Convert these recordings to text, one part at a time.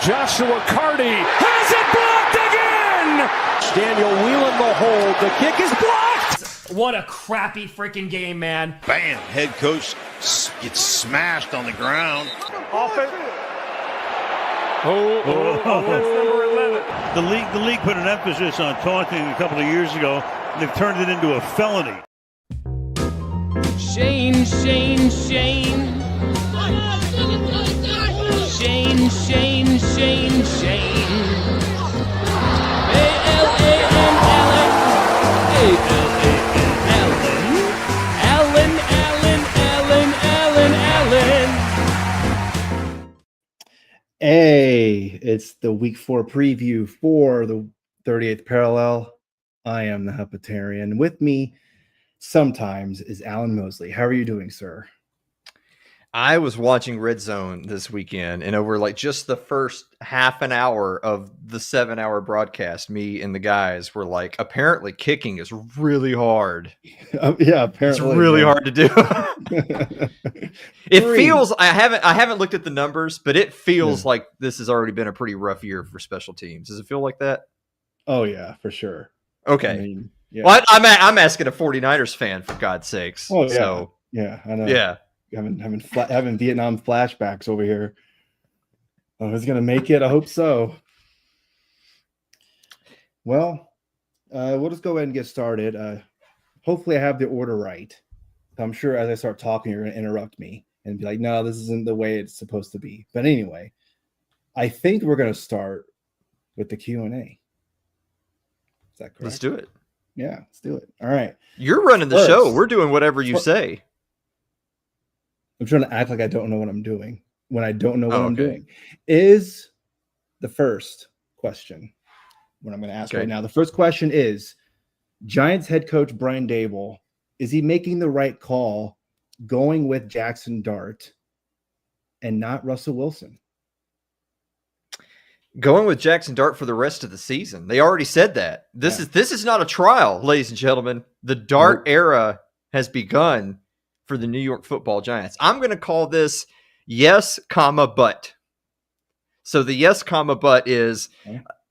Joshua Carty has it blocked again! Daniel Whelan the hold. The kick is blocked! What a crappy freaking game, man. Bam! Head coach gets smashed on the ground. Offense. Offense number 11. The league put an emphasis on taunting a couple of years ago. They've turned it into a felony. Shane. Shane. Allen. Hey, it's the week 4 preview for the 38th parallel. I am the Hepatarian. With me sometimes is Alan Mosley. How are you doing, sir? I was watching Red Zone this weekend, and over like just the first half an hour of the 7-hour broadcast, me and the guys were like, apparently kicking is really hard. Yeah, apparently it's really hard to do. It feels I haven't looked at the numbers, but it feels like this has already been a pretty rough year for special teams. Does it feel like that? Oh yeah, for sure. Okay. I mean, yeah. Well, I'm asking a 49ers fan, for God's sakes. Oh yeah. So, yeah, I know. yeah. Having Vietnam flashbacks over here. Oh, who's gonna make it? I hope so. Well, we'll just go ahead and get started. Hopefully, I have the order right. I'm sure as I start talking, you're gonna interrupt me and be like, "No, this isn't the way it's supposed to be." But anyway, I think we're gonna start with the Q&A. Is that correct? Let's do it. Yeah, let's do it. All right. You're running the show. We're doing whatever you say. I'm trying to act like I don't know what I'm doing when I don't know what I'm doing. Is the first question what I'm going to ask right now. The first question is, Giants head coach Brian Daboll, is he making the right call going with Jackson Dart and not Russell Wilson? Going with Jackson Dart for the rest of the season. They already said that. This is not a trial, ladies and gentlemen. The Dart era has begun for the New York Football Giants. I'm going to call this yes, comma, but. So the yes, comma, but is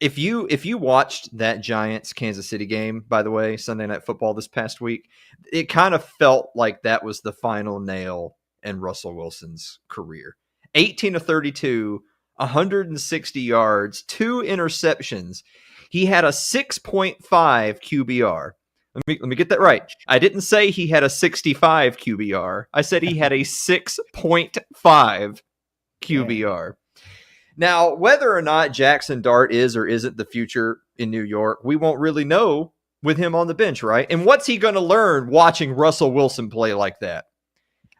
if you watched that Giants Kansas City game, by the way, Sunday Night Football this past week, it kind of felt like that was the final nail in Russell Wilson's career. 18 of 32, 160 yards, 2 interceptions. He had a 6.5 QBR. Let me get that right. I didn't say he had a 65 QBR. I said he had a 6.5 QBR. Now, whether or not Jackson Dart is or isn't the future in New York, we won't really know with him on the bench, right? And what's he going to learn watching Russell Wilson play like that?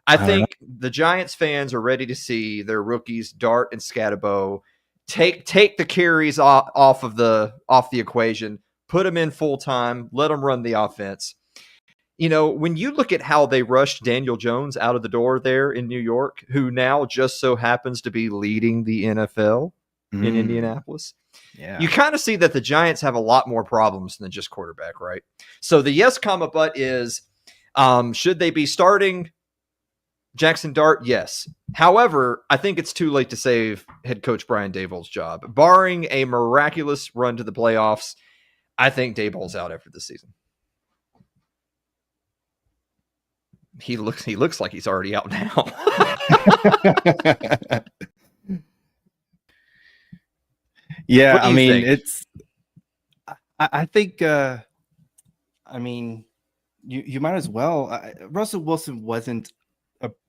I think the Giants fans are ready to see their rookies, Dart and Scatterbo, take the carries off the equation. Put them in full time, let them run the offense. You know, when you look at how they rushed Daniel Jones out of the door there in New York, who now just so happens to be leading the NFL in Indianapolis, you kind of see that the Giants have a lot more problems than just quarterback, right? So the yes, comma, but is, should they be starting Jackson Dart? Yes. However, I think it's too late to save head coach Brian Daboll's job. Barring a miraculous run to the playoffs, I think Daboll's out after the season. He looks like he's already out now. Yeah, I mean, it's. I think. I mean, you might as well. Russell Wilson wasn't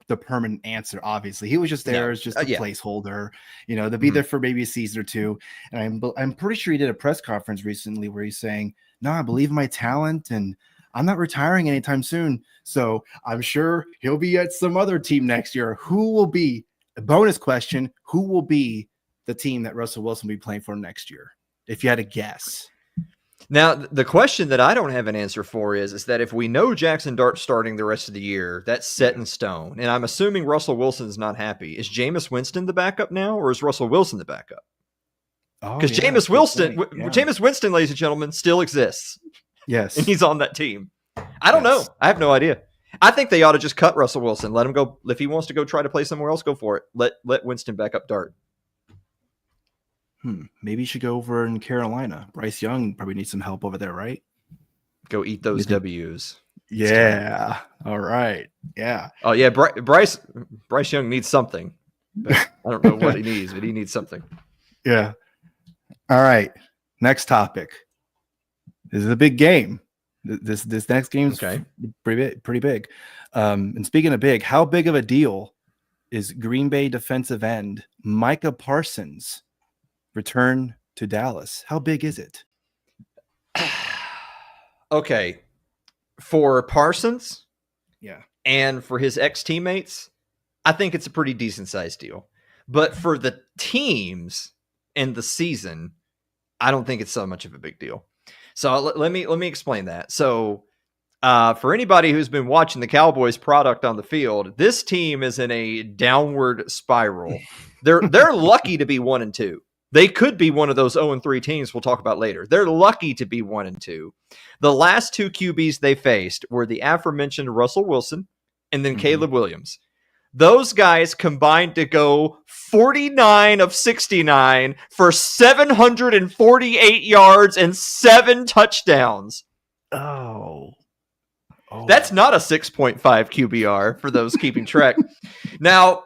the permanent answer. Obviously, he was just there as just a placeholder. You know, to be there for maybe a season or two. And I'm pretty sure he did a press conference recently where he's saying, "No, I believe in my talent, and I'm not retiring anytime soon. So I'm sure he'll be at some other team next year." Who will be a bonus question? Who will be the team that Russell Wilson will be playing for next year? If you had to guess. Now, the question that I don't have an answer for is that if we know Jackson Dart starting the rest of the year, that's set in stone. And I'm assuming Russell Wilson's not happy. Is Jameis Winston the backup now, or is Russell Wilson the backup? Because Jameis Winston, ladies and gentlemen, still exists. Yes. And he's on that team. I don't know. I have no idea. I think they ought to just cut Russell Wilson. Let him go. If he wants to go try to play somewhere else, go for it. Let Winston back up Dart. Maybe you should go over in Carolina. Bryce Young probably needs some help over there, right? Go eat those W's. Yeah. All right. Yeah. Oh yeah, Bryce Young needs something. But I don't know what he needs, but he needs something. Yeah. All right. Next topic. This is a big game. This next game is pretty big. And speaking of big, how big of a deal is Green Bay defensive end Micah Parsons' return to Dallas? How big is it? Okay. For Parsons, yeah, and for his ex-teammates, I think it's a pretty decent sized deal. But for the teams and the season, I don't think it's so much of a big deal. So let me explain that. So for anybody who's been watching the Cowboys product on the field, this team is in a downward spiral. They're lucky to be 1-2. They could be one of those 0-3 teams we'll talk about later. They're lucky to be 1-2. The last two QBs they faced were the aforementioned Russell Wilson and then Caleb Williams. Those guys combined to go 49 of 69 for 748 yards and 7 touchdowns. Oh. That's not a 6.5 QBR for those keeping track. Now,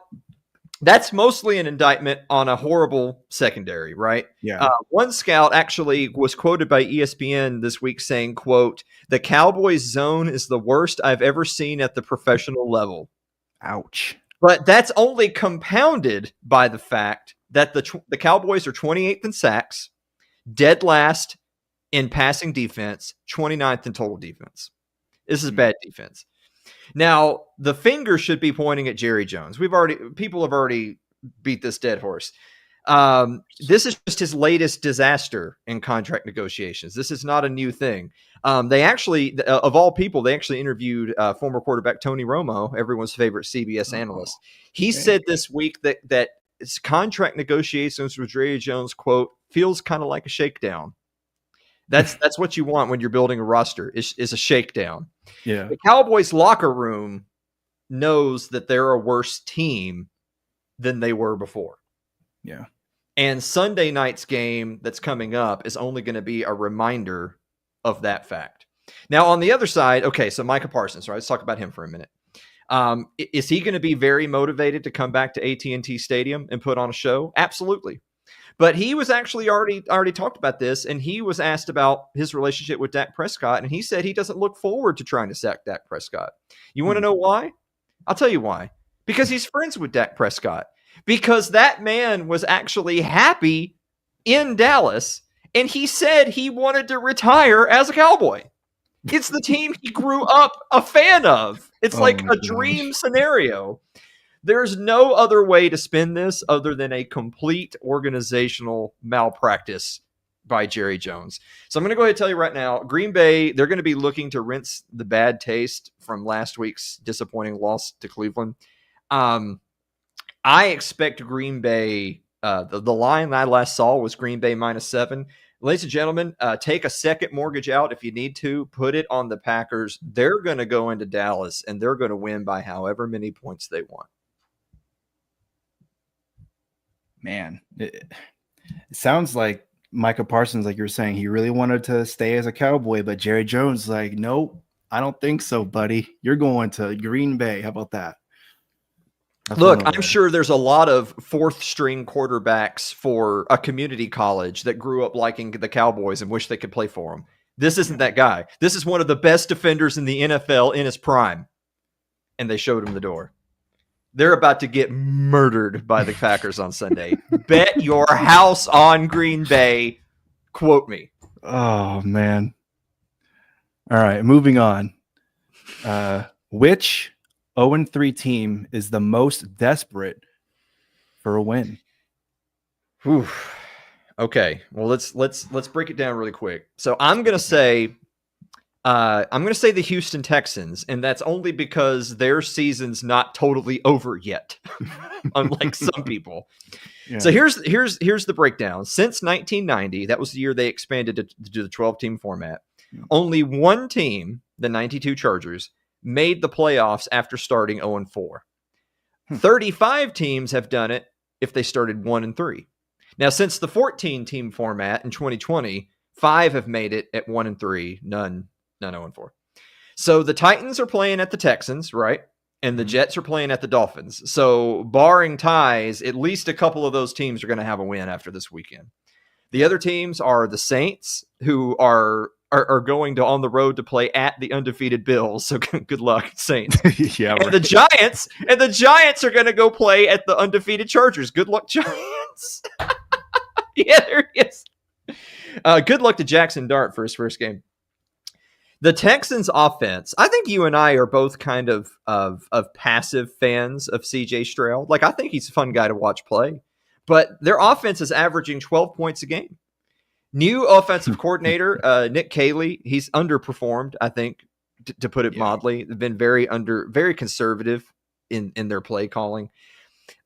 that's mostly an indictment on a horrible secondary, right? Yeah. One scout actually was quoted by ESPN this week saying, quote, "The Cowboys zone is the worst I've ever seen at the professional level." Ouch. But that's only compounded by the fact that the Cowboys are 28th in sacks, dead last in passing defense, 29th in total defense. This is bad defense. Now, the finger should be pointing at Jerry Jones. People have already beat this dead horse. This is just his latest disaster in contract negotiations. This is not a new thing. They actually, of all people, they actually interviewed former quarterback Tony Romo, everyone's favorite CBS analyst. He said this week that his contract negotiations with Jerry Jones, quote, feels kind of like a shakedown. That's what you want when you're building a roster is a shakedown. Yeah. The Cowboys locker room knows that they're a worse team than they were before. Yeah. And Sunday night's game that's coming up is only going to be a reminder of that fact. Now, on the other side, okay, so Micah Parsons, right? Let's talk about him for a minute. Is he going to be very motivated to come back to AT&T Stadium and put on a show? Absolutely. But he was actually already talked about this, and he was asked about his relationship with Dak Prescott, and he said he doesn't look forward to trying to sack Dak Prescott. You want to know why? I'll tell you why. Because he's friends with Dak Prescott. Because that man was actually happy in Dallas, and he said he wanted to retire as a Cowboy. It's the team he grew up a fan of. It's like a dream scenario. There's no other way to spin this other than a complete organizational malpractice by Jerry Jones. So I'm going to go ahead and tell you right now, Green Bay, they're going to be looking to rinse the bad taste from last week's disappointing loss to Cleveland. I expect Green Bay, the line I last saw was Green Bay -7. Ladies and gentlemen, take a second mortgage out if you need to. Put it on the Packers. They're going to go into Dallas, and they're going to win by however many points they want. Man, it sounds like Micah Parsons, like you were saying, he really wanted to stay as a Cowboy, but Jerry Jones like, nope, I don't think so, buddy. You're going to Green Bay. How about that? Look, I'm sure there's a lot of fourth-string quarterbacks for a community college that grew up liking the Cowboys and wish they could play for them. This isn't that guy. This is one of the best defenders in the NFL in his prime, and they showed him the door. They're about to get murdered by the Packers on Sunday. Bet your house on Green Bay. Quote me. Oh, man. All right, moving on. Which 0-3 team is the most desperate for a win? Whew. Okay, well let's break it down really quick. So I'm gonna say the Houston Texans, and that's only because their season's not totally over yet, unlike some people. Yeah. So here's the breakdown. Since 1990, that was the year they expanded to the 12-team format. Yeah. Only one team, the 92 Chargers, made the playoffs after starting 0-4. 35 teams have done it if they started 1-3. Now, since the 14-team format in 2020, 5 have made it at 1-3, none 0-4. So the Titans are playing at the Texans, right? And the Jets are playing at the Dolphins. So barring ties, at least a couple of those teams are going to have a win after this weekend. The other teams are the Saints, who are going to on the road to play at the undefeated Bills. So good luck, Saints. Yeah, and the Giants are going to go play at the undefeated Chargers. Good luck, Giants. Yeah, there he is. Good luck to Jackson Dart for his first game. The Texans offense, I think you and I are both kind of passive fans of CJ Stroud. Like, I think he's a fun guy to watch play. But their offense is averaging 12 points a game. New offensive coordinator, Nick Caley, he's underperformed, I think, to put it mildly. They've been very conservative in their play calling.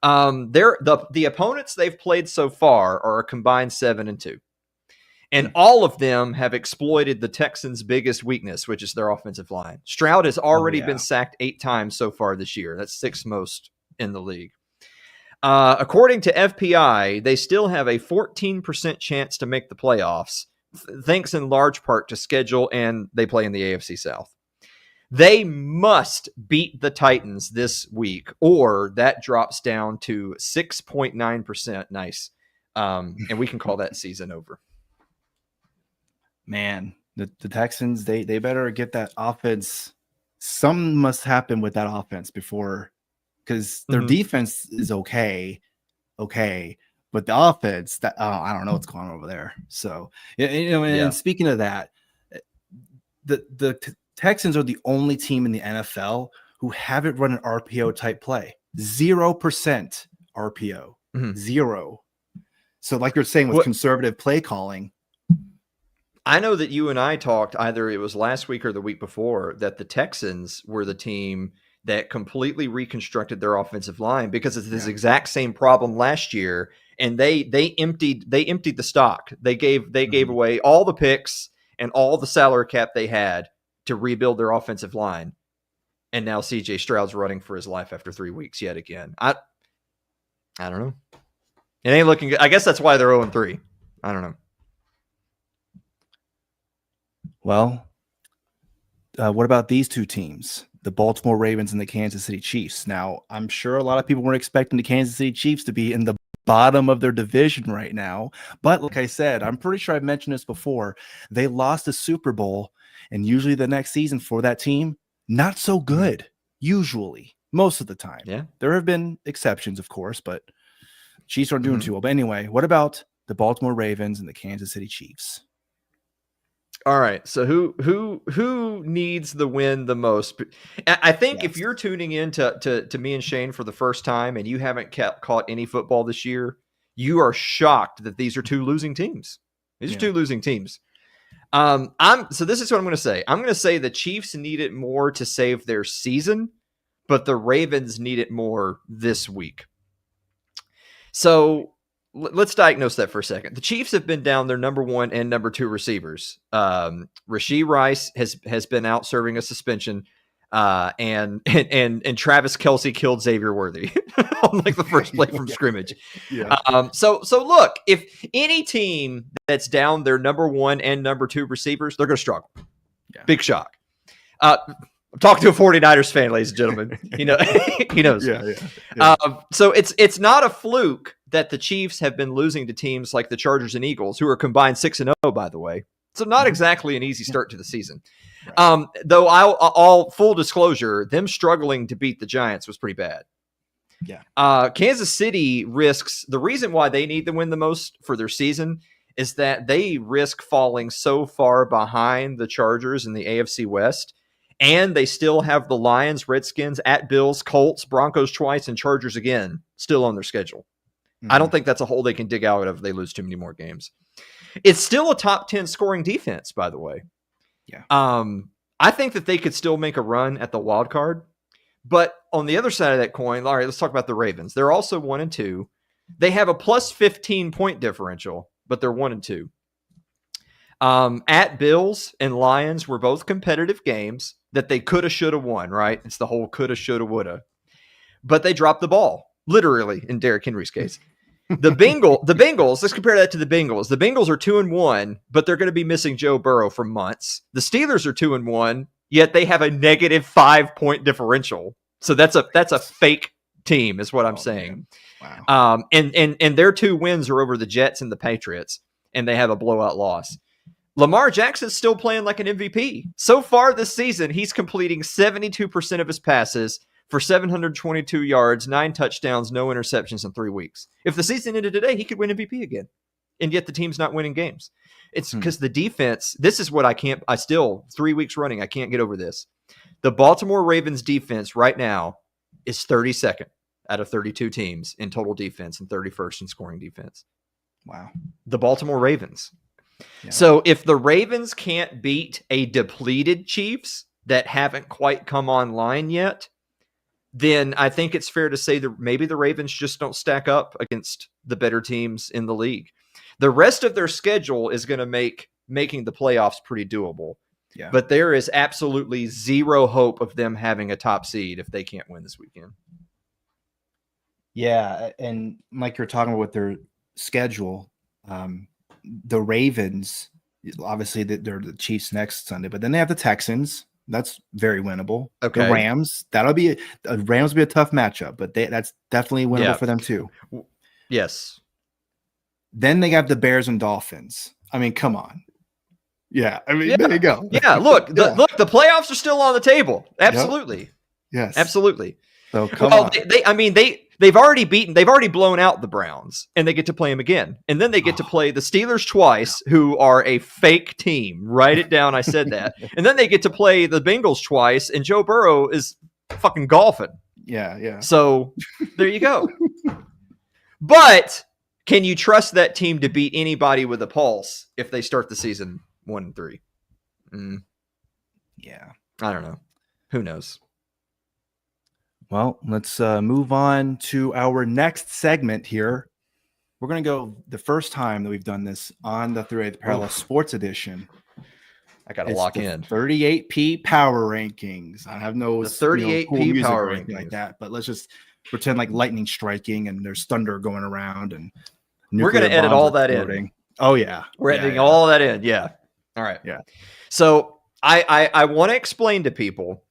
The opponents they've played so far are a combined 7-2. And all of them have exploited the Texans' biggest weakness, which is their offensive line. Stroud has already been sacked 8 times so far this year. That's 6th most in the league. According to FPI, they still have a 14% chance to make the playoffs, thanks in large part to schedule, and they play in the AFC South. They must beat the Titans this week, or that drops down to 6.9%. Nice. And we can call that season over. Man, the Texans, they better get that offense. Something must happen with that offense before, because their defense is okay, but the offense, that I don't know what's going on over there. So, and speaking of that, the Texans are the only team in the NFL who haven't run an RPO type play. 0% RPO, 0. So, like you're saying, with conservative play calling. I know that you and I talked, either it was last week or the week before, that the Texans were the team that completely reconstructed their offensive line because of this exact same problem last year, and they emptied the stock. They gave away all the picks and all the salary cap they had to rebuild their offensive line, and now CJ Stroud's running for his life after 3 weeks yet again. I don't know. It ain't looking good. I guess that's why they're 0-3. I don't know. Well, what about these two teams? The Baltimore Ravens and the Kansas City Chiefs. Now, I'm sure a lot of people weren't expecting the Kansas City Chiefs to be in the bottom of their division right now. But like I said, I'm pretty sure I've mentioned this before. They lost a Super Bowl, and usually the next season for that team, not so good. Usually, most of the time. Yeah. There have been exceptions, of course, but Chiefs aren't doing too well. But anyway, what about the Baltimore Ravens and the Kansas City Chiefs? All right. So who needs the win the most? I think if you're tuning in to me and Shane for the first time and you haven't caught any football this year, you are shocked that these are two losing teams. These are two losing teams. So this is what I'm going to say. I'm going to say the Chiefs need it more to save their season, but the Ravens need it more this week. So let's diagnose that for a second. The Chiefs have been down their number 1 and number 2 receivers. Rashee Rice has been out serving a suspension, and Travis Kelce killed Xavier Worthy on like the first play from scrimmage. So look, if any team that's down their number 1 and number 2 receivers, they're going to struggle. Big shock. I'm talking to a 49ers fan, ladies and gentlemen. He knows. So it's not a fluke that the Chiefs have been losing to teams like the Chargers and Eagles, who are combined 6-0, by the way. So not exactly an easy start to the season. Though all full disclosure, them struggling to beat the Giants was pretty bad. Kansas City risks, the reason why they need to win the most for their season is that they risk falling so far behind the Chargers in the AFC West. And they still have the Lions, Redskins, at Bills, Colts, Broncos twice, and Chargers again still on their schedule. I don't think that's a hole they can dig out of if they lose too many more games. It's still a top 10 scoring defense, by the way. I think that they could still make a run at the wild card. But on the other side of that coin, all right, let's talk about the Ravens. They're also 1-2. They have a plus 15 point differential, but they're 1-2. At Bills and Lions were both competitive games that they coulda, shoulda won, right? It's the whole coulda, shoulda, woulda. But they dropped the ball, literally, in Derrick Henry's case. The Bengals, let's compare that to the Bengals. The Bengals are 2-1, but they're going to be missing Joe Burrow for months. The Steelers are 2-1, yet they have a negative 5-point differential. So that's a fake team, is what I'm saying. Man. Wow. And their 2 wins are over the Jets and the Patriots, and they have a blowout loss. Lamar Jackson's still playing like an MVP. So far this season, he's completing 72% of his passes for 722 yards, 9 touchdowns, no interceptions in 3 weeks. If the season ended today, he could win MVP again. And yet the team's not winning games. It's because the defense, this is what I still, 3 weeks running, I can't get over this. The Baltimore Ravens defense right now is 32nd out of 32 teams in total defense and 31st in scoring defense. Wow. The Baltimore Ravens. Yeah. So if the Ravens can't beat a depleted Chiefs that haven't quite come online yet, then I think it's fair to say that maybe the Ravens just don't stack up against the better teams in the league. The rest of their schedule is going to make making the playoffs pretty doable. Yeah. But there is absolutely zero hope of them having a top seed if they can't win this weekend. Yeah, and like you're talking about with their schedule, the Ravens, obviously they're the Chiefs next Sunday, but then they have the Texans. That's very winnable. Okay. The Rams, Rams will be a tough matchup, but that's definitely winnable for them too. Yes. Then they have the Bears and Dolphins. I mean, come on. Yeah, I mean, there you go. Yeah, look, the playoffs are still on the table. Absolutely. Yep. Yes. Absolutely. So come on. They've already blown out the Browns, and they get to play them again. And then they get to play the Steelers twice, who are a fake team. Write it down. I said that. And then they get to play the Bengals twice, and Joe Burrow is fucking golfing. Yeah. So there you go. But can you trust that team to beat anybody with a pulse if they start the season 1-3? Yeah. I don't know. Who knows? Well, let's move on to our next segment here. We're going to go the first time that we've done this on the 38th Parallel Sports Edition. I got to lock in. 38P Power Rankings. I have no 38P cool music Power or anything Rankings like that, but let's just pretend like lightning striking and there's thunder going around and we're going to edit all that in. Oh yeah, we're editing all that in. Yeah. All right. Yeah. So I want to explain to people.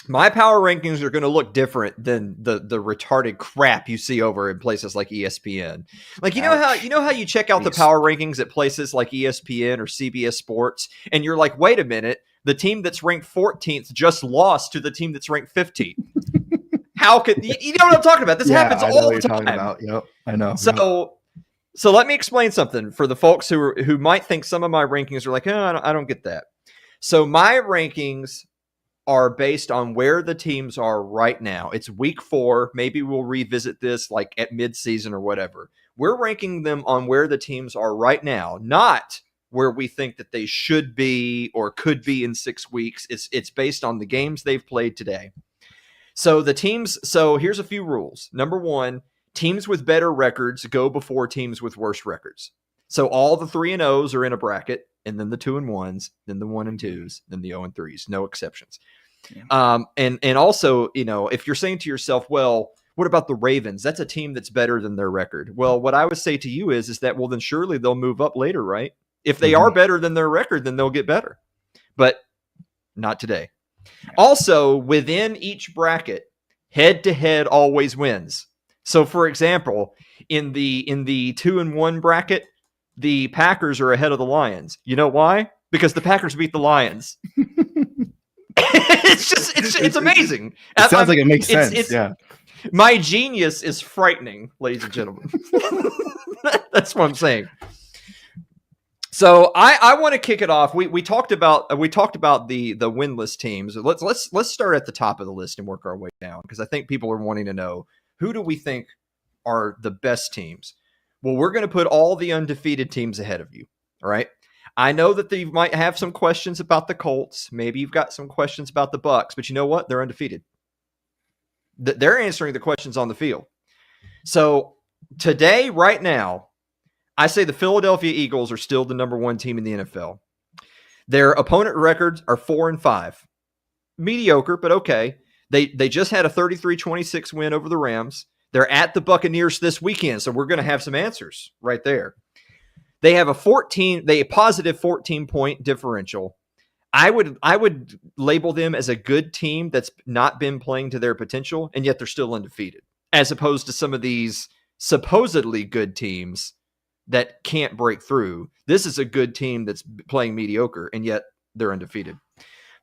My power rankings are going to look different than the retarded crap you see over in places like ESPN. Like, you know how you check out the power rankings at places like ESPN or CBS Sports, and you're like, wait a minute, the team that's ranked 14th just lost to the team that's ranked 15th. How could you know what I'm talking about? This happens all the time. Yep, I know. So let me explain something for the folks who might think some of my rankings are like, oh, I don't get that. So my rankings are based on where the teams are right now. It's week 4. Maybe we'll revisit this like at midseason or whatever. We're ranking them on where the teams are right now, not where we think that they should be or could be in 6 weeks. It's based on the games they've played today. So here's a few rules. Number 1, teams with better records go before teams with worse records. So all the 3-0s are in a bracket, and then the 2-1s, then the 1-2s, then the 0-3s, no exceptions. Yeah. And also, if you're saying to yourself, well, what about the Ravens? That's a team that's better than their record. Well, what I would say to you is that, well, then surely they'll move up later, right? If they are better than their record, then they'll get better. But not today. Yeah. Also, within each bracket, head-to-head always wins. So, for example, in the 2-1 bracket, the Packers are ahead of the Lions. You know why? Because the Packers beat the Lions. It's amazing. It sounds like it makes sense. Yeah. My genius is frightening, ladies and gentlemen. That's what I'm saying. So I want to kick it off. We talked about the winless teams. Let's start at the top of the list and work our way down, because I think people are wanting to know, who do we think are the best teams? Well, we're going to put all the undefeated teams ahead of you. All right. I know that you might have some questions about the Colts. Maybe you've got some questions about the Bucks, but you know what? They're undefeated. They're answering the questions on the field. So today, right now, I say the Philadelphia Eagles are still the number 1 team in the NFL. Their opponent records are 4-5. Mediocre, but okay. They just had a 33-26 win over the Rams. They're at the Buccaneers this weekend, so we're going to have some answers right there. They have a positive 14-point differential. I would label them as a good team that's not been playing to their potential, and yet they're still undefeated, as opposed to some of these supposedly good teams that can't break through. This is a good team that's playing mediocre, and yet they're undefeated.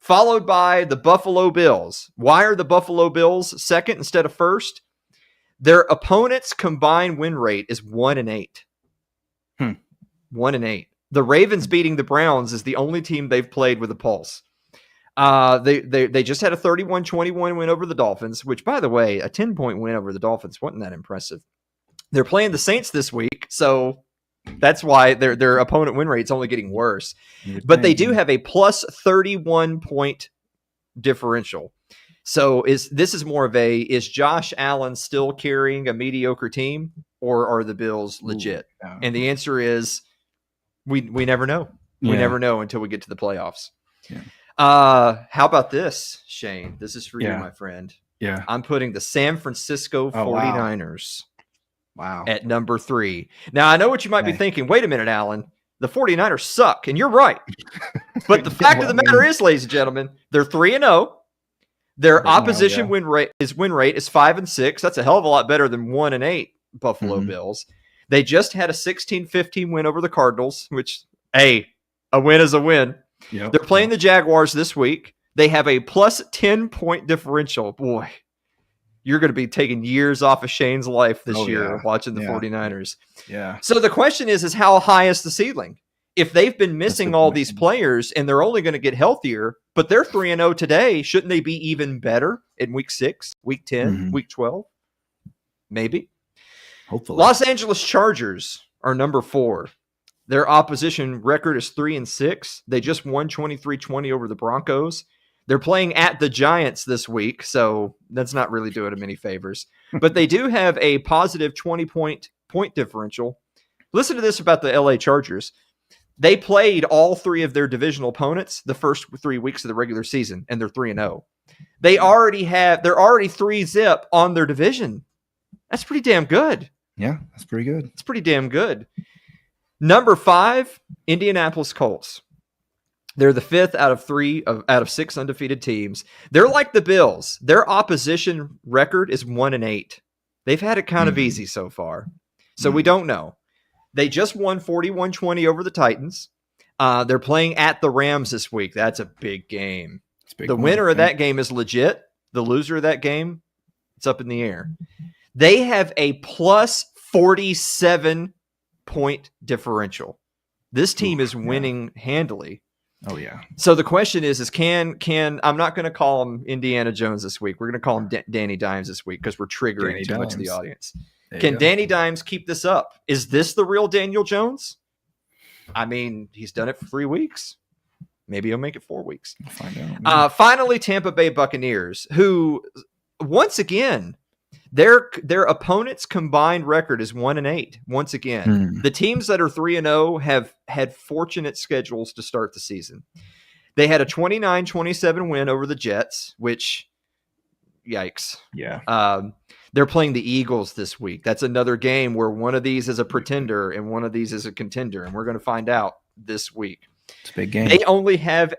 Followed by the Buffalo Bills. Why are the Buffalo Bills second instead of first? Their opponent's combined win rate is 1-8. 1-8. The Ravens beating the Browns is the only team they've played with a pulse. They just had a 31-21 win over the Dolphins, which, by the way, a 10-point win over the Dolphins wasn't that impressive. They're playing the Saints this week, so that's why their opponent win rate's only getting worse. But they do have a plus 31-point differential. So is Josh Allen still carrying a mediocre team, or are the Bills legit? And the answer is we never know. We never know until we get to the playoffs. Yeah. How about this, Shane? This is for you, my friend. Yeah. I'm putting the San Francisco 49ers wow. at number 3. Now, I know what you might be thinking. Wait a minute, Alan. The 49ers suck, and you're right. But the fact of the matter is, ladies and gentlemen, they're 3-0. Their opposition win rate is 5-6. That's a hell of a lot better than 1-8 Buffalo Bills. They just had a 16-15 win over the Cardinals, which, a win is a win. Yep. They're playing the Jaguars this week. They have a plus 10-point differential. Boy, you're going to be taking years off of Shane's life this year watching the 49ers. Yeah. So the question is how high is the ceiling? If they've been missing all these players and they're only going to get healthier, but they're 3-0 today, shouldn't they be even better in week 6, week 10, week 12? Maybe. Hopefully. Los Angeles Chargers are number 4. Their opposition record is 3-6. They just won 23-20 over the Broncos. They're playing at the Giants this week, so that's not really doing them any favors. But they do have a positive 20-point differential. Listen to this about the LA Chargers. They played all 3 of their divisional opponents the first 3 weeks of the regular season, and they're 3-0. They're already 3-0 on their division. That's pretty damn good. Yeah, that's pretty good. It's pretty damn good. Number 5, Indianapolis Colts. They're the 5th out of 6 undefeated teams. They're like the Bills. Their opposition record is 1-8. They've had it kind of easy so far. So we don't know. They just won 41-20 over the Titans. They're playing at the Rams this week. That's a big game. The winner of that game is legit. The loser of that game, it's up in the air. They have a plus 47-point differential. This team is winning handily. Oh, yeah. So the question is can I'm not going to call him Indiana Jones this week. We're going to call him Danny Dimes this week because we're triggering too much of the audience. Can Danny Dimes keep this up? Is this the real Daniel Jones? I mean, he's done it for 3 weeks. Maybe he'll make it 4 weeks. We'll find out. Finally, Tampa Bay Buccaneers, who, once again, their opponent's combined record is 1-8. Once again, the teams that are 3-0 have had fortunate schedules to start the season. They had a 29-27 win over the Jets, which, yikes. Yeah. They're playing the Eagles this week. That's another game where one of these is a pretender and one of these is a contender, and we're going to find out this week. It's a big game. They only have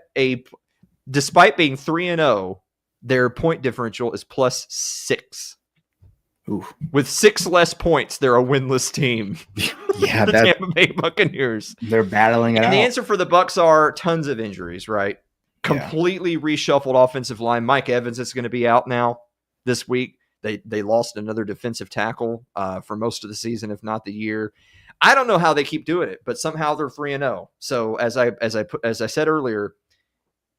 despite being 3-0, their point differential is plus 6. Ooh. With 6 less points, they're a winless team. Yeah, the Tampa Bay Buccaneers. They're battling it out. The answer for the Bucs are tons of injuries, right? Completely reshuffled offensive line. Mike Evans is going to be out now this week. They lost another defensive tackle for most of the season, if not the year. I don't know how they keep doing it, but somehow they're 3-0. So as I said earlier,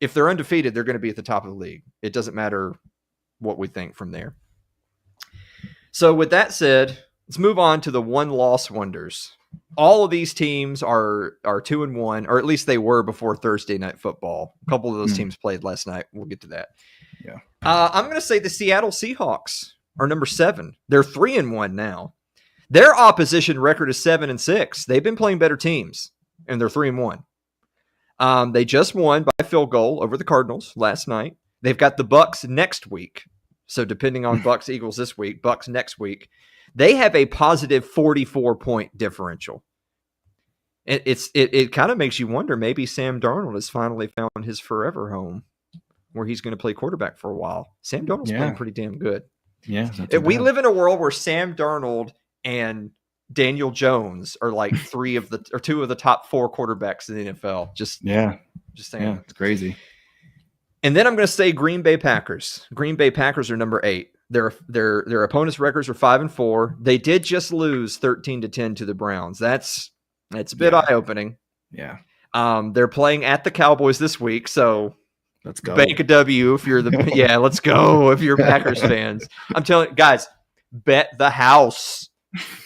if they're undefeated, they're going to be at the top of the league. It doesn't matter what we think from there. So with that said, let's move on to the one-loss wonders. All of these teams are 2-1, or at least they were before Thursday Night Football. A couple of those teams played last night. We'll get to that. Yeah. I'm going to say the Seattle Seahawks are number 7. They're 3-1 now. Their opposition record is 7-6. They've been playing better teams, and they're 3-1. They just won by a field goal over the Cardinals last night. They've got the Bucs next week. So depending on Bucks Eagles this week, Bucks next week, they have a positive 44-point differential. It kind of makes you wonder, maybe Sam Darnold has finally found his forever home where he's going to play quarterback for a while. Sam Darnold's playing pretty damn good. Yeah. We live in a world where Sam Darnold and Daniel Jones are like two of the top 4 quarterbacks in the NFL. Just saying. Yeah, it's crazy. And then I'm going to say Green Bay Packers. Green Bay Packers are number 8. Their opponents' records are 5-4. They did just lose 13-10 to the Browns. That's a bit eye-opening. Yeah. They're playing at the Cowboys this week, so let's go. Bank a W if you're let's go if you're Packers fans. I'm telling you, guys, bet the house.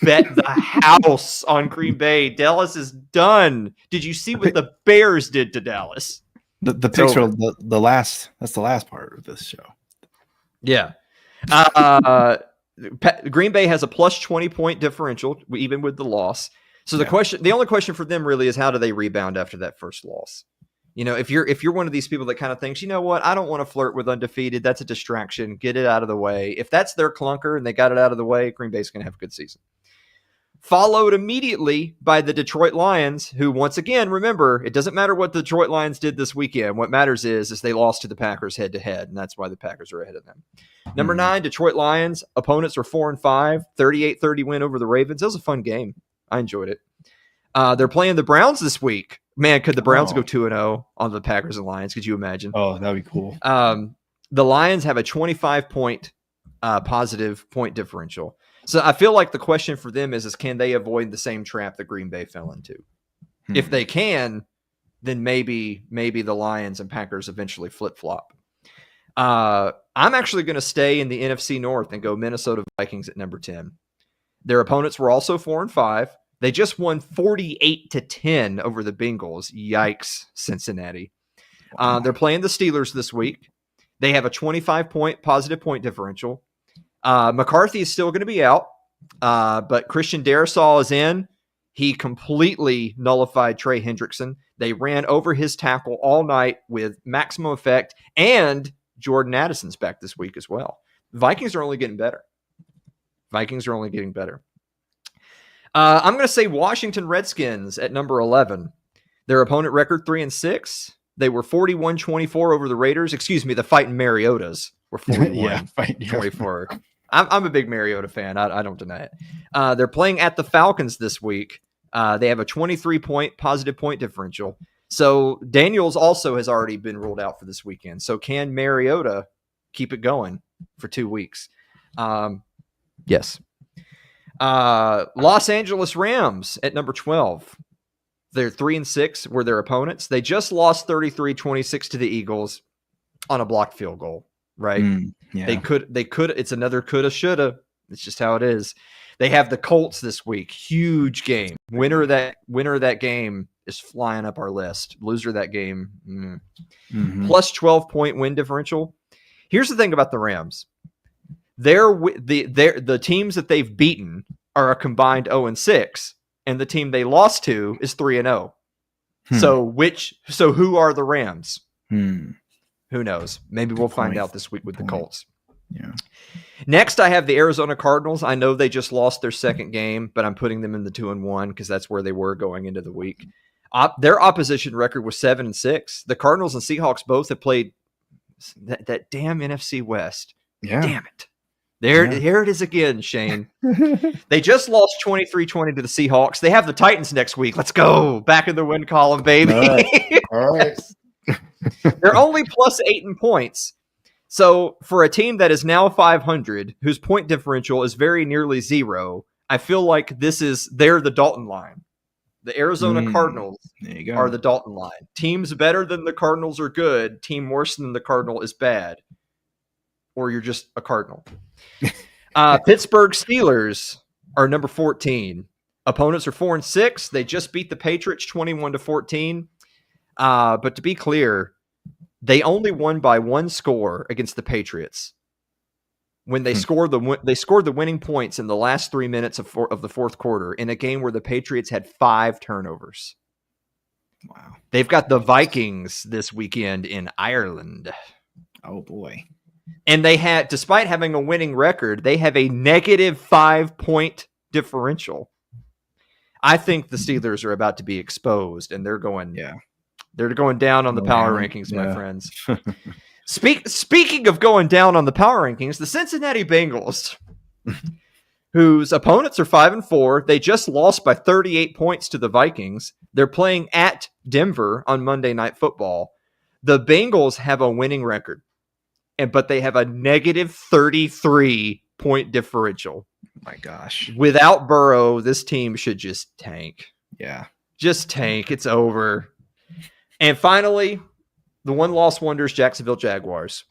Bet the house on Green Bay. Dallas is done. Did you see what the Bears did to Dallas? The picks are the last. That's the last part of this show. Yeah. Green Bay has a plus 20-point differential, even with the loss. So the only question for them really is, how do they rebound after that first loss? You know, if you're one of these people that kind of thinks, you know what, I don't want to flirt with undefeated. That's a distraction. Get it out of the way. If that's their clunker and they got it out of the way, Green Bay's going to have a good season. Followed immediately by the Detroit Lions, who, once again, remember, it doesn't matter what the Detroit Lions did this weekend. What matters is they lost to the Packers head-to-head, and that's why the Packers are ahead of them. Number 9, Detroit Lions. Opponents are 4-5, 38-30 win over the Ravens. That was a fun game. I enjoyed it. They're playing the Browns this week. Man, could the Browns go 2-0 on the Packers and Lions? Could you imagine? Oh, that'd be cool. The Lions have a 25-point positive point differential. So I feel like the question for them is can they avoid the same trap that Green Bay fell into? If they can, then maybe the Lions and Packers eventually flip-flop. I'm actually going to stay in the NFC North and go Minnesota Vikings at number 10. Their opponents were also 4-5. They just won 48-10 over the Bengals. Yikes, Cincinnati. They're playing the Steelers this week. They have a 25-point positive point differential. McCarthy is still going to be out, but Christian Darrisaw is in. He completely nullified Trey Hendrickson. They ran over his tackle all night with maximum effect, and Jordan Addison's back this week as well. Vikings are only getting better. I'm going to say Washington Redskins at number 11. Their opponent record 3-6. They were 41-24 over the Raiders. Excuse me, the Fighting Mariotas were 41-24. I'm a big Mariota fan. I don't deny it. They're playing at the Falcons this week. They have a 23-point positive point differential. So Daniels also has already been ruled out for this weekend. So can Mariota keep it going for 2 weeks? Yes. Los Angeles Rams at number 12. They're 3-6 were their opponents. They just lost 33-26 to the Eagles on a blocked field goal, right? They could, it's another coulda, shoulda. It's just how it is. They have the Colts this week. Huge game. Winner of that game is flying up our list. Loser of that game, plus 12-point win differential. Here's the thing about the Rams. The teams that they've beaten are a combined 0-6, and the team they lost to is 3-0. So who are the Rams? Who knows? Maybe we'll find out this week with the Colts. Yeah. Next, I have the Arizona Cardinals. I know they just lost their second game, but I'm putting them in the 2-1 because that's where they were going into the week. Their opposition record was 7-6. The Cardinals and Seahawks both have played that damn NFC West. Yeah. Damn it. Here it is again, Shane. They just lost 23-20 to the Seahawks. They have the Titans next week. Let's go. Back in the win column, baby. All right. They're only plus 8 in points. So for a team that is now 500, whose point differential is very nearly 0, I feel like they're the Dalton line. The Arizona Cardinals are the Dalton line. Teams better than the Cardinals are good. Team worse than the Cardinal is bad. Or you're just a Cardinal. Pittsburgh Steelers are number 14. Opponents are 4-6. They just beat the Patriots 21-14. But to be clear, they only won by 1 score against the Patriots. When they scored the winning points in the last 3 minutes of the fourth quarter in a game where the Patriots had 5 turnovers. Wow. They've got the Vikings this weekend in Ireland. Oh boy. And they had, despite having a winning record, they have a negative 5-point differential. I think the Steelers are about to be exposed, and they're going down on the power rankings, my friends. Speaking of going down on the power rankings, the Cincinnati Bengals, whose opponents are 5-4, they just lost by 38 points to the Vikings. They're playing at Denver on Monday Night Football. The Bengals have a winning record, but they have a negative 33-point differential. My gosh. Without Burrow, this team should just tank. Yeah. Just tank. It's over. And finally, the one-loss wonders, Jacksonville Jaguars,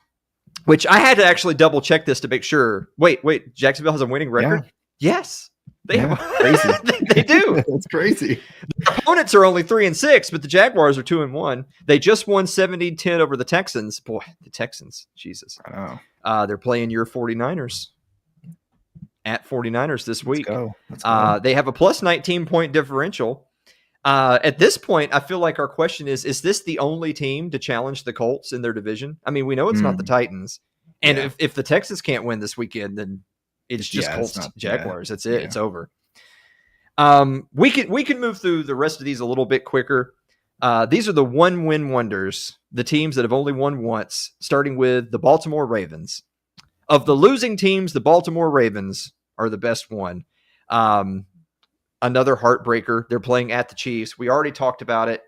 which I had to actually double-check this to make sure. Wait. Jacksonville has a winning record? Yeah. Yes. They have. Crazy. They do. That's crazy. Their opponents are only 3-6, but the Jaguars are 2-1. They just won 70-10 over the Texans. Boy, the Texans. Jesus. I know. They're playing your 49ers. At 49ers this week. Let's go. They have a plus 19-point differential. At this point, I feel like our question is this the only team to challenge the Colts in their division? I mean, we know it's not the Titans. And if the Texans can't win this weekend, then it's just Colts Jaguars. That's it. Yeah. It's over. We can move through the rest of these a little bit quicker. These are the one-win wonders, the teams that have only won once, starting with the Baltimore Ravens. Of the losing teams, the Baltimore Ravens are the best one. Another heartbreaker. They're playing at the Chiefs. We already talked about it.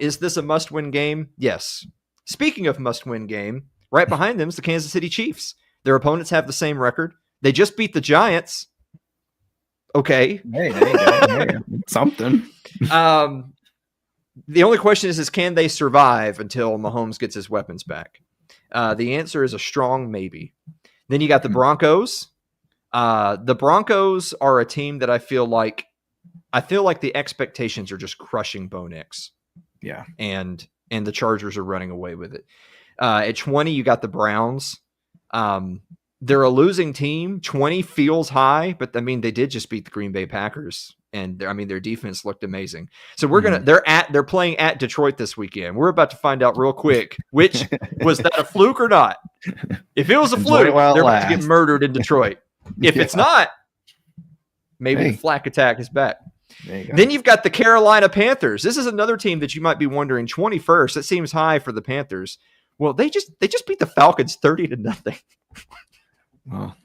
Is this a must-win game? Yes. Speaking of must-win game, right behind them is the Kansas City Chiefs. Their opponents have the same record. They just beat the Giants. Okay. Hey, something. The only question is can they survive until Mahomes gets his weapons back? The answer is a strong maybe. Then you got the Broncos. The Broncos are a team that I feel like the expectations are just crushing Bo Nix. Yeah. And the Chargers are running away with it. At 20, you got the Browns. They're a losing team. 20 feels high, but I mean, they did just beat the Green Bay Packers. And their defense looked amazing. So they're playing at Detroit this weekend. We're about to find out real quick which was that a fluke or not. If it was a fluke, they're about to get murdered in Detroit. If it's not, maybe the Flak attack is back. Then you've got the Carolina Panthers. This is another team that you might be wondering. 21st, that seems high for the Panthers. Well, they just beat the Falcons 30-0. Wow.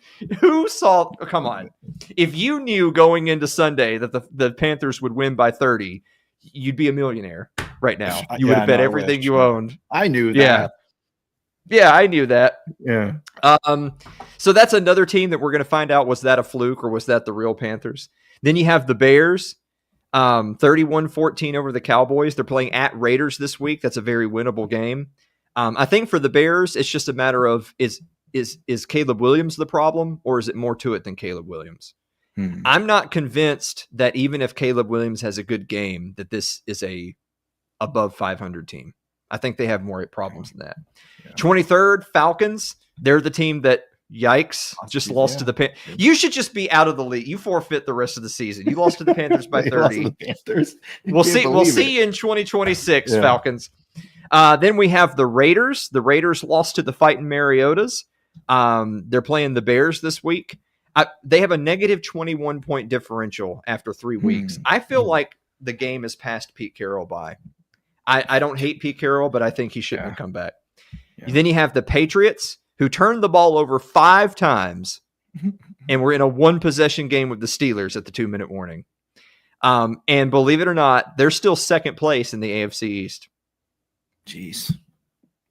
Who saw? Oh, come on! If you knew going into Sunday that the Panthers would win by 30, you'd be a millionaire right now. You would have bet everything you owned. I knew that. Yeah, I knew that. Yeah. So that's another team that we're going to find out, was that a fluke or was that the real Panthers? Then you have the Bears, 31-14 over the Cowboys. They're playing at Raiders this week. That's a very winnable game. I think for the Bears, it's just a matter of is Caleb Williams the problem, or is it more to it than Caleb Williams? I'm not convinced that even if Caleb Williams has a good game, that this is a above 500 team. I think they have more problems than that. Yeah. 23rd, Falcons. They're the team that, yikes, just lost to the Panthers. You should just be out of the league. You forfeit the rest of the season. You lost to the Panthers by 30. We'll see you in 2026, Falcons. Then we have the Raiders. The Raiders lost to the Fighting Mariotas. They're playing the Bears this week. They have a negative 21-point differential after 3 weeks. I feel like the game has passed Pete Carroll by. I don't hate Pete Carroll, but I think he shouldn't have come back. Yeah. Then you have the Patriots, who turned the ball over 5 times, and we're in a 1-possession game with the Steelers at the 2-minute warning. And believe it or not, they're still second place in the AFC East. Jeez.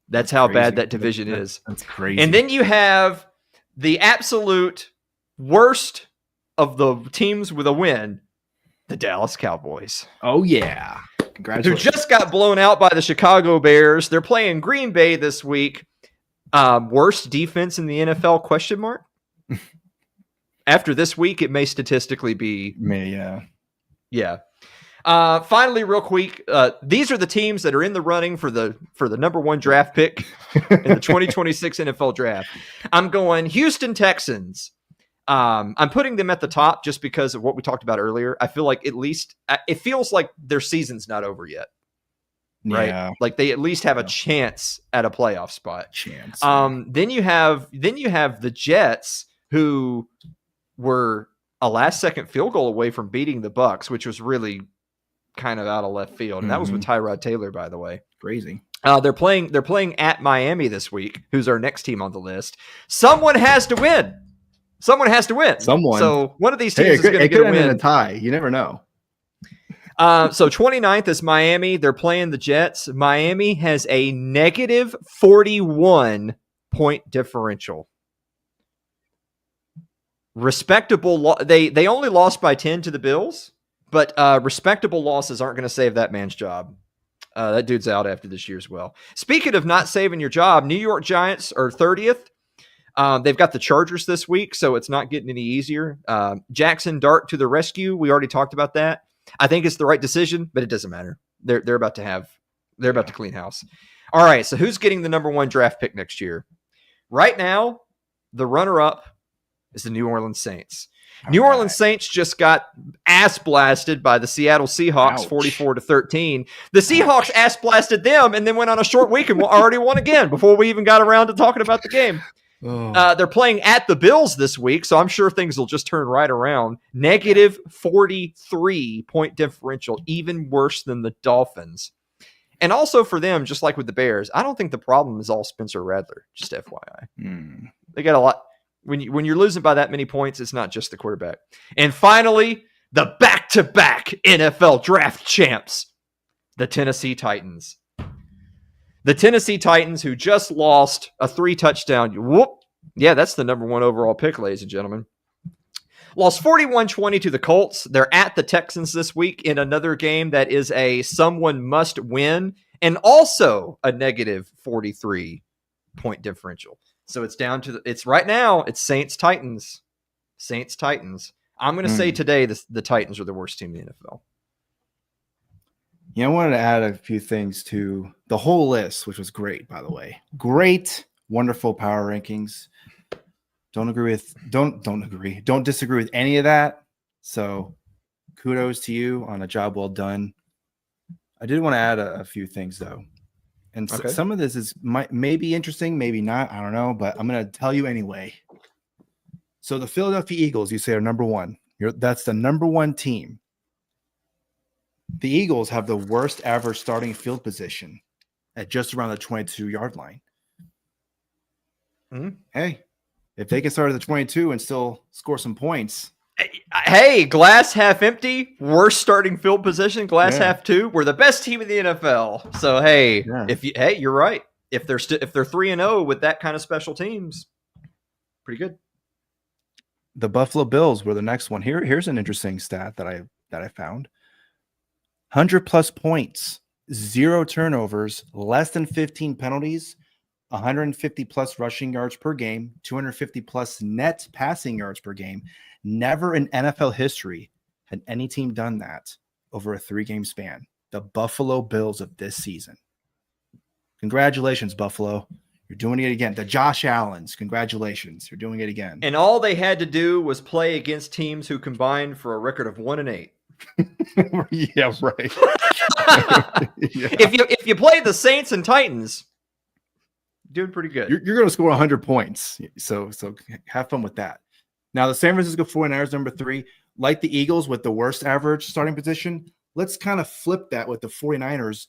That's how bad that division is. That's crazy. And then you have the absolute worst of the teams with a win, the Dallas Cowboys. Oh, yeah. Congratulations. Who just got blown out by the Chicago Bears. They're playing Green Bay this week. Worst defense in the NFL, question mark? After this week, it may statistically be. Yeah. Finally, real quick, these are the teams that are in the running for the number 1 draft pick in the 2026 NFL draft. I'm going Houston Texans. I'm putting them at the top just because of what we talked about earlier. I feel like at least it feels like their season's not over yet. right? Yeah. Like they at least have a chance at a playoff spot. Yeah. Then you have the Jets, who were a last-second field goal away from beating the Bucks, which was really kind of out of left field, and that was with Tyrod Taylor, by the way. Crazy. They're playing at Miami this week, who's our next team on the list. Someone has to win. So one of these teams is going to get a win. In a tie. You never know. So 29th is Miami. They're playing the Jets. Miami has a negative 41 point differential. Respectable. They only lost by 10 to the Bills, but respectable losses aren't going to save that man's job. That dude's out after this year as well. Speaking of not saving your job, New York Giants are 30th. They've got the Chargers this week, so it's not getting any easier. Jackson Dart to the rescue. We already talked about that. I think it's the right decision, but it doesn't matter. They're about to clean house. All right, so who's getting the number 1 draft pick next year? Right now, the runner-up is the New Orleans Saints. New Orleans Saints just got ass blasted by the Seattle Seahawks, 44-13. The Seahawks ass blasted them and then went on a short week and already won again before we even got around to talking about the game. They're playing at the Bills this week, so I'm sure things will just turn right around. Negative 43 point differential, even worse than the Dolphins. And also for them, just like with the Bears, I don't think the problem is all Spencer Rattler, just FYI. They got a lot. When you're losing by that many points, it's not just the quarterback. And finally, the back-to-back NFL draft champs, the Tennessee Titans. The Tennessee Titans, who just lost a 3-touchdown. Whoop. Yeah, that's the number 1 overall pick, ladies and gentlemen. Lost 41-20 to the Colts. They're at the Texans this week in another game that is a someone must win and also a negative 43 point differential. So it's down to it's right now. It's Saints Titans. I'm going to say today the Titans are the worst team in the NFL. Yeah, I wanted to add a few things to the whole list, which was great, by the way. Great, wonderful power rankings. Don't disagree with any of that. So kudos to you on a job well done. I did want to add a few things though. And some of this may be interesting, maybe not. I don't know, but I'm going to tell you anyway. So the Philadelphia Eagles, you say, are number 1. That's the number 1 team. The Eagles have the worst average starting field position at just around the 22-yard line. Hey, if they can start at the 22 and still score some points. Hey, glass half empty, worst starting field position, glass half two. We're the best team in the NFL. So hey, you're right. If they're 3-0 with that kind of special teams, pretty good. The Buffalo Bills were the next one. Here's an interesting stat that I found. 100+ points, 0 turnovers, less than 15 penalties, 150+ rushing yards per game, 250+ net passing yards per game. Never in NFL history had any team done that over a 3-game span. The Buffalo Bills of this season. Congratulations, Buffalo. You're doing it again. The Josh Allens, congratulations. You're doing it again. And all they had to do was play against teams who combined for a record of 1-8. Yeah, right. Yeah. If you play the Saints and Titans, doing pretty good. You're going to score 100 points. So have fun with that. Now, the San Francisco 49ers, number 3, like the Eagles with the worst average starting position, let's kind of flip that with the 49ers.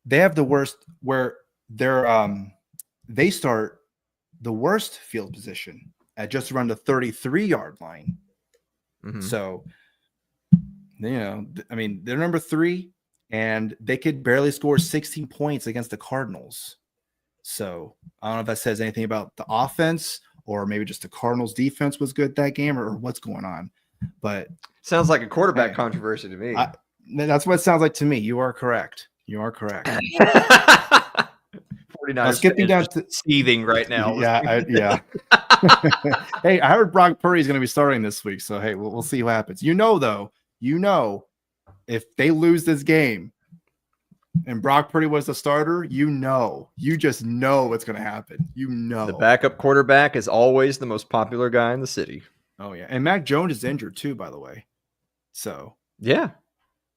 They have the worst where they start the worst field position at just around the 33-yard line. Mm-hmm. So, I mean, they're number 3, and they could barely score 16 points against the Cardinals. So I don't know if that says anything about the offense or maybe just the Cardinals defense was good that game or what's going on. But sounds like a quarterback controversy to me. That's what it sounds like to me. You are correct. 49ers skipping down to seething right now. Yeah. Hey, I heard Brock Purdy is going to be starting this week. So, hey, we'll see what happens. Though, if they lose this game, and Brock Purdy was the starter, you just know what's going to happen. The backup quarterback is always the most popular guy in the city. Oh, yeah. And Mac Jones is injured too, by the way. So, yeah.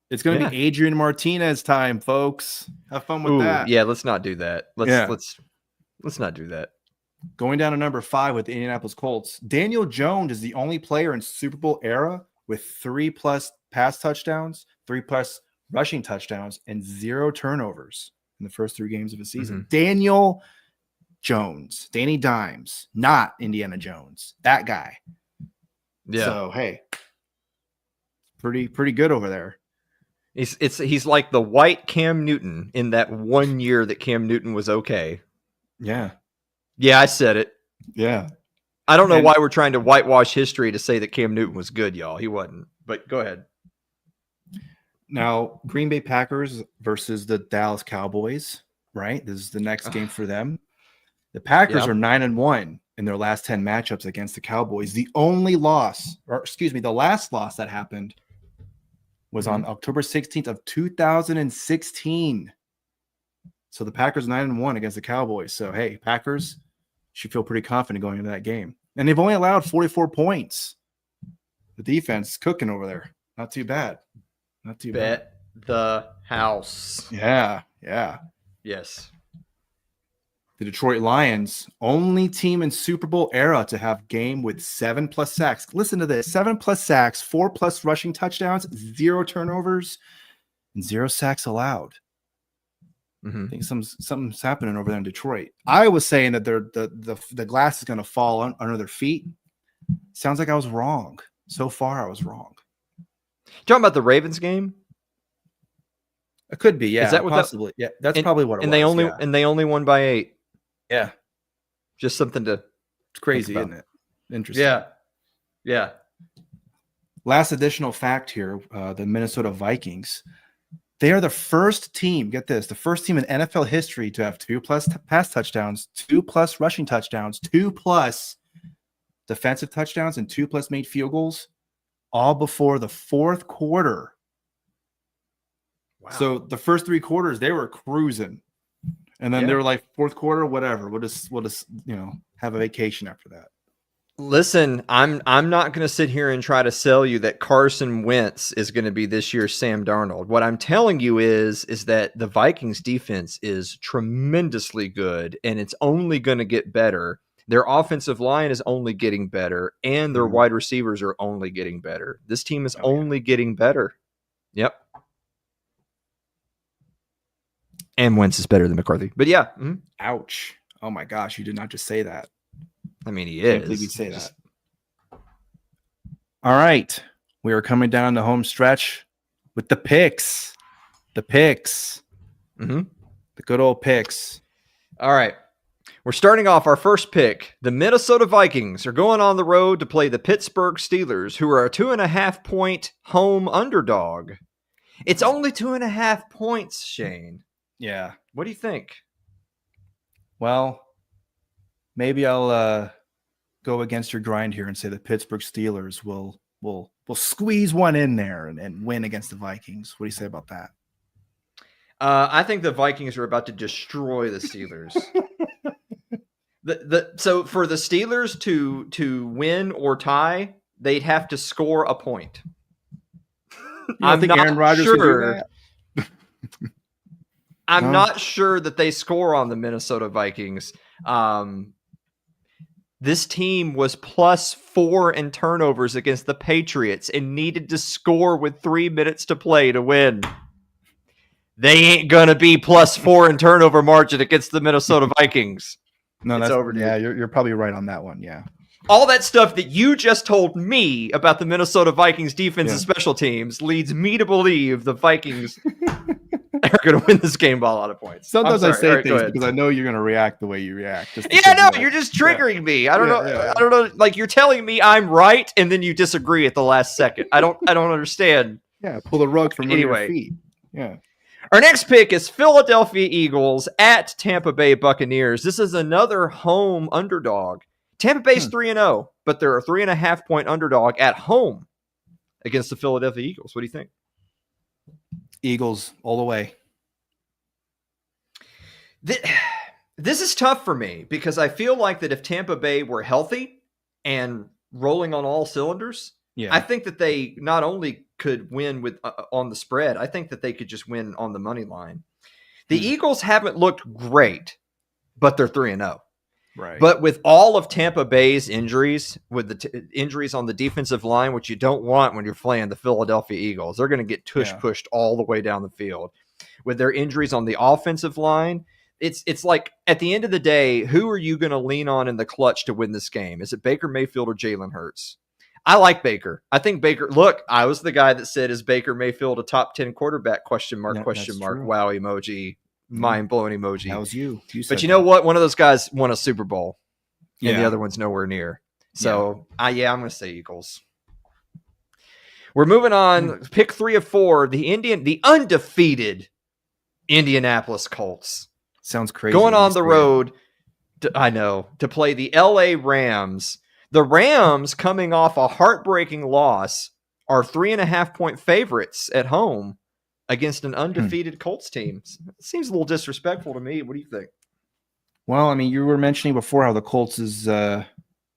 It's going to be Adrian Martinez time, folks. Have fun with that. Yeah, let's not do that. Let's not do that. Going down to number 5 with the Indianapolis Colts, Daniel Jones is the only player in Super Bowl era with 3+ pass touchdowns, 3+ rushing touchdowns, and 0 turnovers in the first 3 games of a season. Mm-hmm. Daniel Jones, Danny Dimes, not Indiana Jones, that guy. Yeah. So, hey, pretty good over there. He's like the white Cam Newton in that 1 year that Cam Newton was okay. Yeah. Yeah, I said it. Yeah. I don't know why we're trying to whitewash history to say that Cam Newton was good, y'all. He wasn't. But go ahead. Now, Green Bay Packers versus the Dallas Cowboys, right? This is the next game for them. The Packers are 9-1 in their last 10 matchups against the Cowboys. The last loss that happened was on October 16th of 2016. So the Packers 9-1 against the Cowboys. So, hey, Packers should feel pretty confident going into that game. And they've only allowed 44 points. The defense is cooking over there. Not too bad. Not too bad. Bet the house. Yeah. Yes. The Detroit Lions, only team in Super Bowl era to have game with 7+ sacks. Listen to this: 7+ sacks, 4+ rushing touchdowns, 0 turnovers, and 0 sacks allowed. I think something's happening over there in Detroit. I was saying that the glass is going to fall under their feet. Sounds like I was wrong. So far, I was wrong. Talking about the Ravens game? It could be, yeah. Is that what possibly? Yeah, that's probably what it was. And they only won by 8. Yeah. Just something to. It's crazy, isn't it? Interesting. Yeah. Last additional fact here: the Minnesota Vikings. They are the first team. Get this: the first team in NFL history to have 2+ pass touchdowns, 2+ rushing touchdowns, 2+ defensive touchdowns, and 2+ made field goals, all before the 4th quarter. Wow. So the first 3 quarters they were cruising, and then they were like, 4th quarter, whatever. We'll just have a vacation after that. Listen, I'm not going to sit here and try to sell you that Carson Wentz is going to be this year's Sam Darnold. What I'm telling you is that the Vikings defense is tremendously good, and it's only going to get better. Their offensive line is only getting better, and their wide receivers are only getting better. This team is only getting better. Yep. And Wentz is better than McCarthy. But yeah. Mm-hmm. Ouch. Oh my gosh, you did not just say that. I mean, he I can't is. believe you say that. All right. We are coming down the home stretch with the picks. The picks. Mm-hmm. The good old picks. All right. We're starting off our first pick. The Minnesota Vikings are going on the road to play the Pittsburgh Steelers, who are a 2.5-point home underdog. It's only 2.5 points, Shane. Yeah. What do you think? Well, maybe I'll go against your grind here and say the Pittsburgh Steelers will squeeze one in there and win against the Vikings. What do you say about that? I think the Vikings are about to destroy the Steelers. So for the Steelers to win or tie, they'd have to score a point. I think Aaron Rodgers would do that. I'm not sure that they score on the Minnesota Vikings. This team was +4 in turnovers against the Patriots and needed to score with 3 minutes to play to win. They ain't going to be +4 in turnover margin against the Minnesota Vikings. No, that's over. Yeah, you're probably right on that one. Yeah. All that stuff that you just told me about the Minnesota Vikings defense and special teams leads me to believe the Vikings are going to win this game by a lot of points. Sometimes I say things because I know you're going to react the way you react. You're just triggering me. I don't know. I don't know. Like, you're telling me I'm right, and then you disagree at the last second. I don't understand. Yeah, pull the rug from under your feet. Yeah. Our next pick is Philadelphia Eagles at Tampa Bay Buccaneers. This is another home underdog. Tampa Bay's 3-0, but they're a 3.5-point underdog at home against the Philadelphia Eagles. What do you think? Eagles all the way. This is tough for me because I feel like that if Tampa Bay were healthy and rolling on all cylinders, I think that they not only could win with on the spread. I think that they could just win on the money line. The Eagles haven't looked great, but they're 3-0. Right. But with all of Tampa Bay's injuries, with the injuries on the defensive line, which you don't want when you're playing the Philadelphia Eagles, they're going to get pushed all the way down the field. With their injuries on the offensive line, it's like at the end of the day, who are you going to lean on in the clutch to win this game? Is it Baker Mayfield or Jalen Hurts? I like Baker. I think Baker. Look, I was the guy that said, "Is Baker Mayfield a top 10 quarterback?" Question mark. Wow emoji. Mind blowing emoji. That was you. But you know what? One of those guys won a Super Bowl, and the other one's nowhere near. So, I'm going to say Eagles. We're moving on. Pick 3 of 4. The undefeated Indianapolis Colts. Sounds crazy. Going on the road, to play the LA Rams. The Rams, coming off a heartbreaking loss, are 3.5-point favorites at home against an undefeated Colts team. It seems a little disrespectful to me. What do you think? Well, I mean, you were mentioning before how the Colts'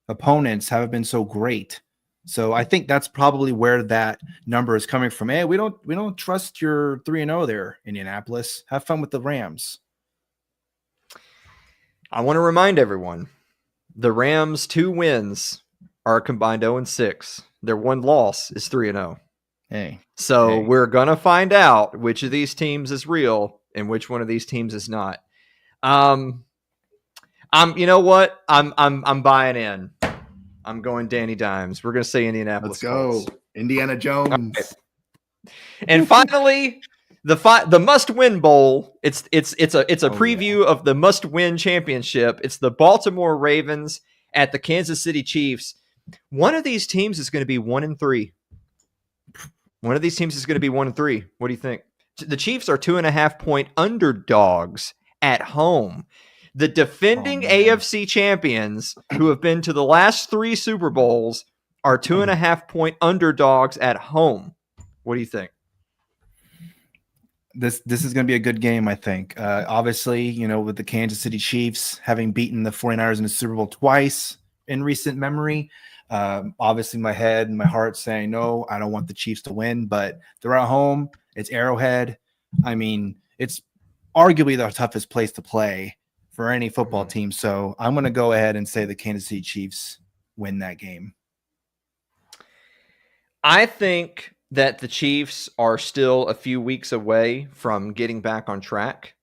opponents haven't been so great. So I think that's probably where that number is coming from. Hey, we don't trust your 3-0 there, Indianapolis. Have fun with the Rams. I want to remind everyone, the Rams' 2 wins are a combined 0-6. Their 1 loss is 3-0. So we're going to find out which of these teams is real and which one of these teams is not. You know what? I'm buying in. I'm going Danny Dimes. We're going to say Indianapolis. Let's go. Colts. Indiana Jones. Okay. And finally, the must-win bowl. It's a preview of the must-win championship. It's the Baltimore Ravens at the Kansas City Chiefs. One of these teams is going to be 1-3. One of these teams is going to be 1-3. What do you think? The Chiefs are 2.5-point underdogs at home. The defending AFC champions, who have been to the last 3 Super Bowls, are 2.5-point underdogs at home. What do you think? This is going to be a good game, I think. Obviously, with the Kansas City Chiefs having beaten the 49ers in the Super Bowl twice in recent memory, obviously my head and my heart saying, no, I don't want the Chiefs to win, but they're at home. It's Arrowhead. I mean, it's arguably the toughest place to play for any football team. So I'm going to go ahead and say the Kansas City Chiefs win that game. I think that the Chiefs are still a few weeks away from getting back on track.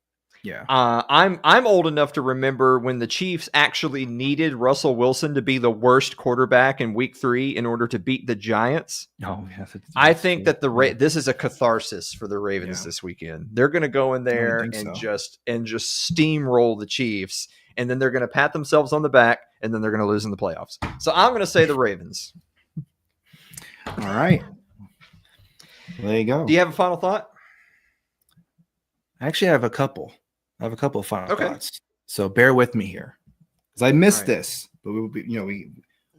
Yeah. I'm old enough to remember when the Chiefs actually needed Russell Wilson to be the worst quarterback in week 3 in order to beat the Giants. Oh, yes. I think that this is a catharsis for the Ravens this weekend. They're going to go in there and just steamroll the Chiefs, and then they're going to pat themselves on the back, and then they're going to lose in the playoffs. So I'm going to say the Ravens. All right. Well, there you go. Do you have a final thought? Actually, I have a couple of final thoughts. So bear with me here, because I missed this, but we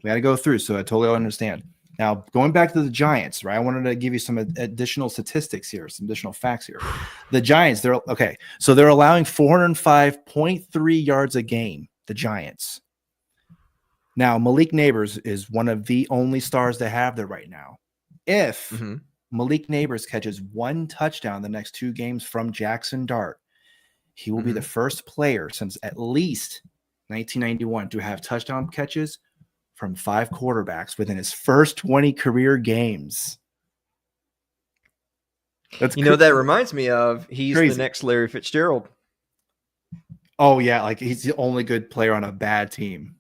had to go through. So I totally understand. Now, going back to the Giants, right? I wanted to give you some additional statistics here, some additional facts here. The Giants, they're okay. So they're allowing 405.3 yards a game. The Giants. Now, Malik Neighbors is one of the only stars they have there right now. If Malik Neighbors catches 1 touchdown the next 2 games from Jackson Dart, he will be the first player since at least 1991 to have touchdown catches from 5 quarterbacks within his first 20 career games. That reminds me of he's the next Larry Fitzgerald. Oh yeah, like he's the only good player on a bad team.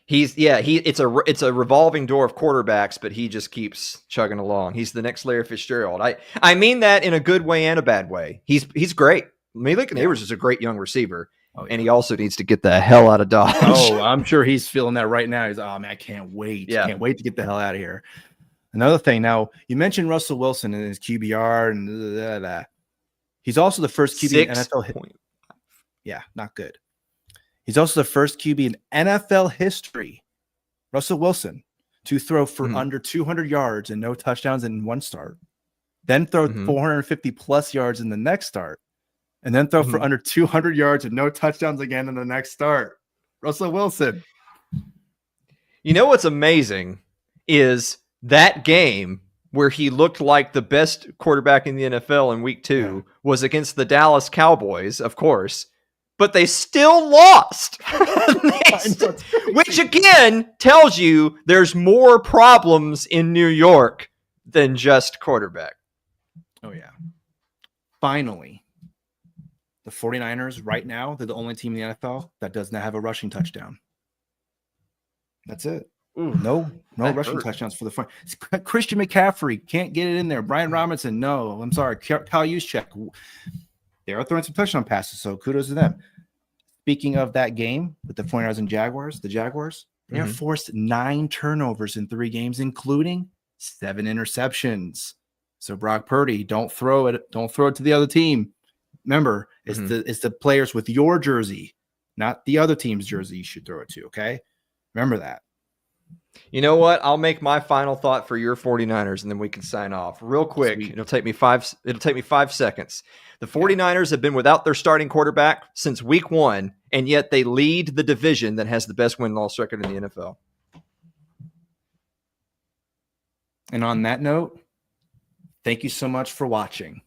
It's a revolving door of quarterbacks, but he just keeps chugging along. He's the next Larry Fitzgerald. I mean that in a good way and a bad way. He's great. Malik Neighbors is a great young receiver, and he also needs to get the hell out of Dodge. Oh, I'm sure he's feeling that right now. He's, oh man, I can't wait. Yeah. Can't wait to get the hell out of here. Another thing, now you mentioned Russell Wilson and his QBR and he's also the first QB in NFL. Yeah, not good. He's also the first QB in NFL history, Russell Wilson, to throw for under 200 yards and no touchdowns in 1 start, then throw 450 plus yards in the next start, and then throw for under 200 yards and no touchdowns again in the next start. Russell Wilson. You know what's amazing is that game where he looked like the best quarterback in the NFL in week 2 was against the Dallas Cowboys, of course, but they still lost. Which again tells you there's more problems in New York than just quarterback. Oh, yeah. Finally, the 49ers right now, they're the only team in the NFL that does not have a rushing touchdown. That's it. No rushing touchdowns for the front. Christian McCaffrey can't get it in there. Brian Robinson, no. I'm sorry. Kyle Juszczyk. They are throwing some touchdown passes, so kudos to them. Speaking of that game with the 49ers and Jaguars, the Jaguars, they have forced 9 turnovers in 3 games, including 7 interceptions. So Brock Purdy, don't throw it to the other team. Remember, it's the players with your jersey, not the other team's jersey you should throw it to, okay? Remember that. You know what? I'll make my final thought for your 49ers, and then we can sign off real quick. Sweet. It'll take me 5 seconds. The 49ers have been without their starting quarterback since week 1, and yet they lead the division that has the best win-loss record in the NFL. And on that note, thank you so much for watching.